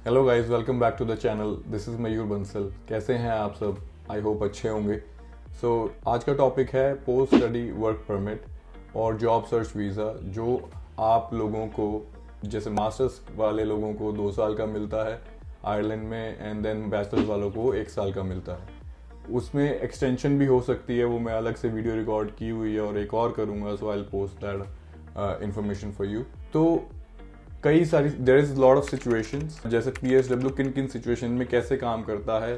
Hello guys, welcome back to the channel. This is Mayur Bansal. कैसे हैं आप सब? आई होप अच्छे होंगे। आज का टॉपिक है पोस्ट स्टडी वर्क परमिट और जॉब सर्च वीज़ा, जो आप लोगों को जैसे मास्टर्स वाले लोगों को 2 साल का मिलता है आयरलैंड में, एंड देन बैचलर्स वालों को 1 साल का मिलता है। उसमें एक्सटेंशन भी हो सकती है, वो मैं अलग से वीडियो रिकॉर्ड की हुई है और एक और करूँगा, so I will post that information for you. तो कई सारी there is lot of situations, जैसे पीएसडब्ल्यू किन किन सिचुएशन में कैसे काम करता है,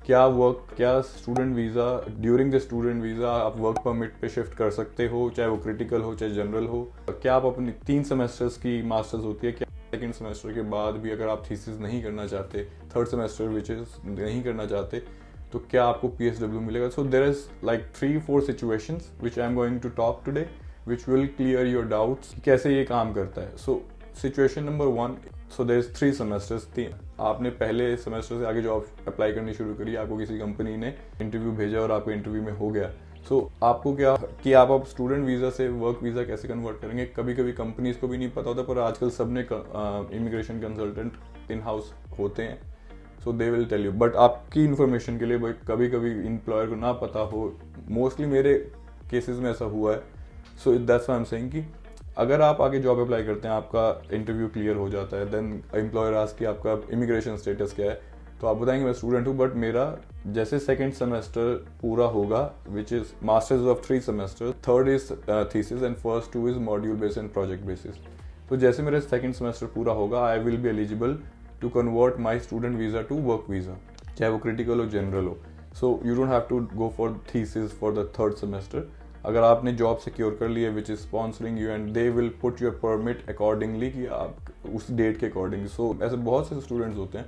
क्या student visa, during the student visa आप वर्क परमिट पे शिफ्ट कर सकते हो, चाहे वो क्रिटिकल हो चाहे जनरल हो। क्या आप अपनी 3 सेमेस्टर्स की मास्टर्स होती है, क्या सेकेंड सेमेस्टर के बाद भी अगर आप थीसिस नहीं करना चाहते, थर्ड सेमेस्टर विच इज नहीं करना चाहते, तो क्या आपको पीएसडब्ल्यू मिलेगा। So there is like 3-4 situations which I am going to talk today, which will clear your doubts कैसे ये काम करता है। Situation number 1, so there is 3 semesters. आपने पहले सेमेस्टर से आगे जॉब अप्लाई करनी शुरू करी, आपको किसी कंपनी ने इंटरव्यू भेजा और आपको इंटरव्यू में हो गया। आपको क्या कि आप अब स्टूडेंट वीज़ा से वर्क वीज़ा कैसे कन्वर्ट करेंगे। कभी कभी कंपनीज को भी नहीं पता होता, पर आजकल सबने इमिग्रेशन कंसल्टेंट इन हाउस होते हैं, so they will tell you. But आपकी इन्फॉर्मेशन के लिए भाई, कभी कभी एम्प्लॉयर को ना पता हो, मोस्टली मेरे केसेस में ऐसा हुआ है। So that's why I am saying कि अगर आप आगे जॉब अप्लाई करते हैं, आपका इंटरव्यू क्लियर हो जाता है, देन एम्प्लॉयर आस्क कि आपका इमिग्रेशन स्टेटस क्या है, तो आप बताएंगे मैं स्टूडेंट हूँ, बट मेरा जैसे सेकंड सेमेस्टर पूरा होगा, which is masters of 3 semester, third is thesis and first 2 is module based and project basis. तो जैसे मेरा सेकंड सेमेस्टर पूरा होगा, I will be eligible to convert my student visa to work visa, चाहे वो critical हो general हो। So you don't have to go for thesis for the third semester. अगर आपने जॉब सिक्योर कर ली है which is sponsoring you, and they will put your permit accordingly, कि आप उस डेट के अकॉर्डिंग। ऐसे बहुत से स्टूडेंट्स होते हैं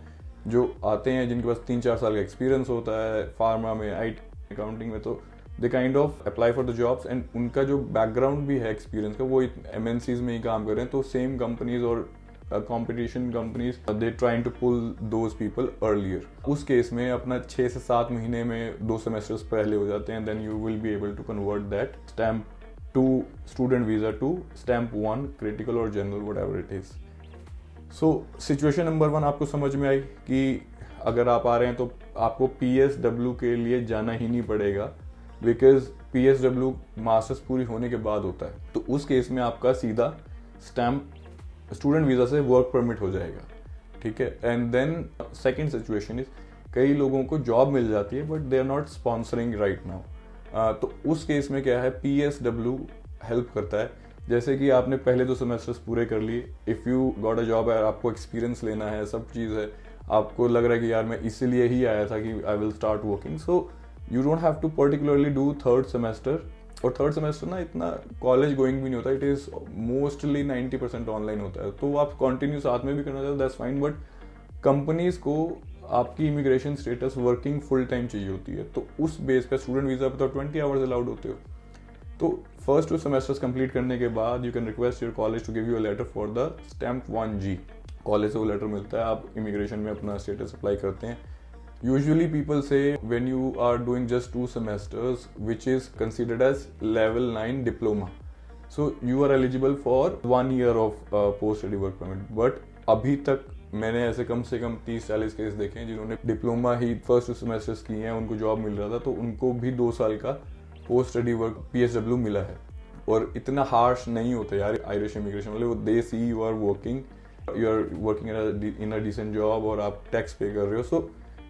जो आते हैं जिनके पास 3-4 साल का एक्सपीरियंस होता है फार्मा में, IT अकाउंटिंग में, तो they kind of apply for the jobs, and उनका जो बैकग्राउंड भी है एक्सपीरियंस का, वो MNCs में ही काम कर रहे हैं। तो सेम कंपनीज और competition companies they trying to pull those people earlier. उस केस में अपना 6 से 7 महीने में 2 सेमेस्टर्स पहले हो जाते हैं, then you will be able to convert that stamp 2 student visa to stamp 1 critical और general, whatever it is. Situation number 1 आपको समझ में आई कि अगर आप आ रहे हैं तो आपको पीएसडब्ल्यू के लिए जाना ही नहीं पड़ेगा, बिकॉज पीएसडब्ल्यू मास्टर्स पूरी होने के बाद होता है। तो उस केस में आपका सीधा स्टैम्प स्टूडेंट वीज़ा से वर्क परमिट हो जाएगा, ठीक है। And then second situation is, कई लोगों को जॉब मिल जाती है but they are not sponsoring right now. तो उस केस में क्या है, पीएसडब्ल्यू हेल्प करता है। जैसे कि आपने पहले 2 सेमेस्टर्स पूरे कर लिए, if you got a job है, आपको एक्सपीरियंस लेना है, सब चीज़ है, आपको लग रहा है कि यार मैं इसीलिए ही आया था कि I will start working, so you don't have to particularly do third semester. और थर्ड सेमेस्टर ना इतना कॉलेज गोइंग भी नहीं होता, इट इज़ मोस्टली 90% ऑनलाइन होता है। तो आप कंटिन्यू साथ में भी करना चाहते हो, दैट्स फाइन, बट कंपनीज को आपकी immigration status working full time चाहिए होती है। तो उस बेस पे स्टूडेंट वीज़ा पे तो 20 आवर्स अलाउड होते हो। तो फर्स्ट 2 सेमेस्टर्स कंप्लीट करने के बाद you can request your college to give you a letter for the stamp 1G। College से वो लेटर मिलता है, आप इमिग्रेशन में अपना स्टेटस अप्लाई करते हैं। Usually people say when you are doing just 2 semesters, which is considered as level 9 diploma, so you are eligible for 1 year of post study work permit. But अभी तक मैंने ऐसे कम से कम 30-40 केस देखे हैं जिन्होंने डिप्लोमा ही फर्स्ट 2 सेमेस्टर्स किए हैं, उनको जॉब मिल रहा था, तो उनको भी 2 साल का पोस्ट स्टडी वर्क PSW मिला है। और इतना हार्श नहीं होता यार आयरिश इमिग्रेशन वाले, वो they see you are working in a decent job और आप टैक्स पे कर रहे हो, सो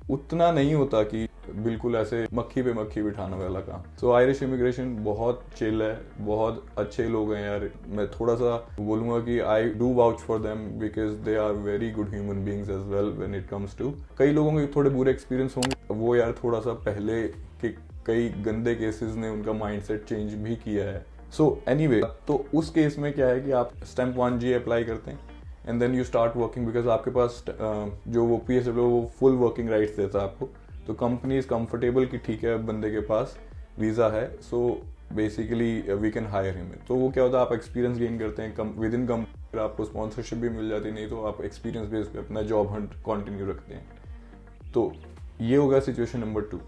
उतना नहीं होता कि बिल्कुल ऐसे मक्खी पे मक्खी बिठाने वाला काम। सो आयरिश इमिग्रेशन बहुत चिल है, बहुत अच्छे लोग हैं यार। मैं थोड़ा सा बोलूँगा कि I do vouch for them because they are very good human beings as well when it comes to. कई लोगों के थोड़े बुरे एक्सपीरियंस होंगे, वो यार थोड़ा सा पहले के कई गंदे केसेस ने उनका माइंडसेट चेंज भी किया है। एनीवे, तो उस केस में क्या है कि आप स्टैम्प 1G अप्लाई करते हैं and then you start working, because आपके पास जो वो PSW वो फुल वर्किंग राइट्स देता है आपको। तो कंपनी इज कंफर्टेबल कि ठीक है बंदे के पास वीज़ा है, so basically we can hire him. तो वो क्या होता है, आप एक्सपीरियंस गेन करते हैं विद इन कंपनी, आपको स्पॉन्सरशिप भी मिल जाती, नहीं तो आप एक्सपीरियंस बेस पे अपना जॉब हंट कंटिन्यू रखते हैं। तो ये होगा सिचुएशन नंबर 2।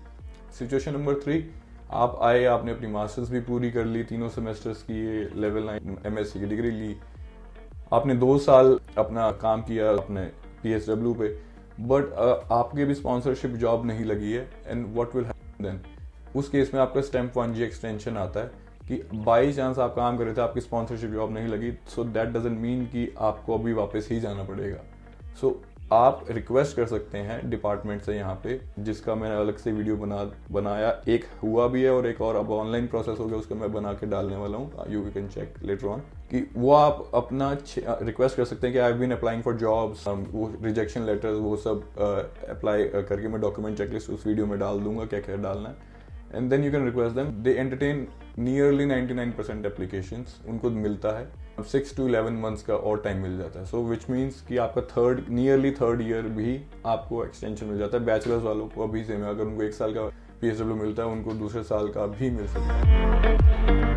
सिचुएशन नंबर 3, आप आए, आपने अपनी मास्टर्स भी पूरी कर ली, 3 सेमेस्टर्स की लेवल 9 MSc की डिग्री ली, आपने 2 साल अपना काम किया अपने PSW पे, बट आपके भी स्पॉन्सरशिप जॉब नहीं लगी है, and what will happen then? उस केस में आपका स्टैम्प 1G एक्सटेंशन आता है कि बाई चांस आप काम कर रहे थे, आपकी स्पॉन्सरशिप जॉब नहीं लगी, सो दैट डजंट मीन कि आपको अभी वापस ही जाना पड़ेगा। सो आप रिक्वेस्ट कर सकते हैं डिपार्टमेंट से यहाँ पे, जिसका मैंने अलग से वीडियो बनाया, एक हुआ भी है और एक और अब ऑनलाइन प्रोसेस हो गया, उसका मैं बना के डालने वाला हूँ, you can check letter on, कि वो आप अपना रिक्वेस्ट कर सकते हैं कि I have been applying for jobs, वो रिजेक्शन लेटर्स वो सब अप्लाई करके मैं डॉक्यूमेंट चेकलिस्ट उस वीडियो में डाल दूंगा क्या क्या डालना है, and then you can request them. They entertain nearly 99% applications, उनको मिलता है 6 to 11 मंथ्स का और टाइम मिल जाता है। सो विच मीन्स कि आपका नियरली थर्ड ईयर भी आपको एक्सटेंशन मिल जाता है। बैचलर्स वालों को अभी से में अगर उनको 1 साल का PSW मिलता है, उनको दूसरे साल का भी मिल सकता है।